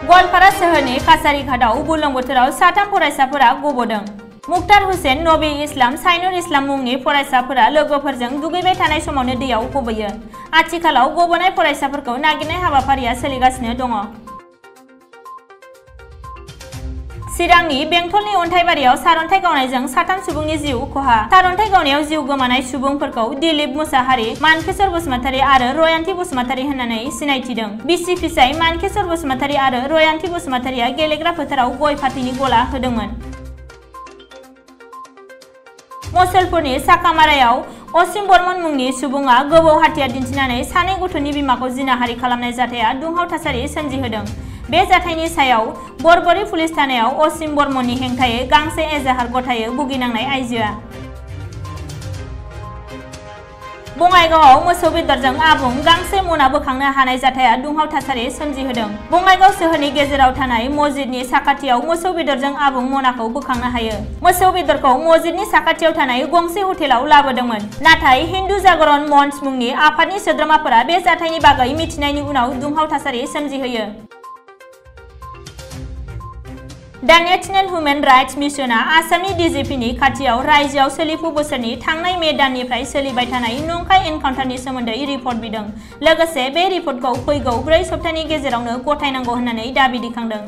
गवालपारा सोहोरनि काछारीघाटआव बुरलुं बोथोराव साथाम फरायसाफोरा गबोदों। मुक्तार हुसैन, नबी इस्लाम, साइनुर इस्लाम मुंनि फरायसाफोरा लोगोफोरजों दुगैबाय थानाय समावनो दैयाव गबोयो। आथिखालाव गबोनाय फरायसाफोरखौ नागिरनाय हाबाफारिया सोलिगासिनो दङ। चिरांनि बेंटलनि अन्थाइबारियाव सारअन्थाइ गावनायजों साथाम सुबुंनि जिउ खहा। सारअन्थाइ गावनायाव जिउ गोमानाय सुबुंफोरखौ दिलीप मुसाहारि, मानकेश्वर बसुमतारी आरो रयान्ति बसुमतारी होननानै सिनायथिदों। बिसि फिसाय मानकेश्वर बसुमतारी आरो रयान्ति बसुमतारीया गेलेग्रा फोथाराव गय फाथैनि गला होदोंमोन। मसलपुरनि साकामारायाव असीम बर्मन मुंनि सुबुङा गोबौ हाथियार दिन्थिनानै सानै गथ'नि बिमाखौ जिनाहारि खालामनाय जाथाया दुंहाव थासारि सोमजिहोदों। बे जाथायनि सायाव बरबरी पुलिस थानायाव असीम बर्मननि हेंथायै गांसे एजाहार गथायै भुगिनांनाय आइजोआ। बङाइगावआव मोसौ बेदरजों आबुं गांसे मना बोखांनो हानाय जाथाया दुंहाव थासारि सोमजिहोदों। बङाइगाव सोहोरनि गेजेराव थानाय मस्जिदनि साखाथियाव मोसौ बेदरजों आबुं मनाखौ बोखांनो हायो। मोसौ बेदरखौ मस्जिदनि साखाथियाव थानाय गंसे हटेलाव लाबोदोंमोन। नाथाय हिन्दु जागरण मंच मुंनि आफादनि सोद्रोमाफोरा बे जाथायनि बागै मिथिनायनि उनाव दुंहाव थासारि सोमजिहोयो। दा नेशनेल ह्यूमेन राइट्स मिशनआ आसामनि डिजिपिनि खाथियाव रायजोआव सोलिफु बोसोरनि थांनाय मे दाननिफ्राय सोलिबाय थानाय नंखाय एनकाउन्टारनि सोमोन्दै रिपर्ट बिदों। लोगोसे बे रिपर्टखौ फैगौ 4 सप्तानि गेजेरावनो गथायनांगौ होननानै दाबि दैखांदों।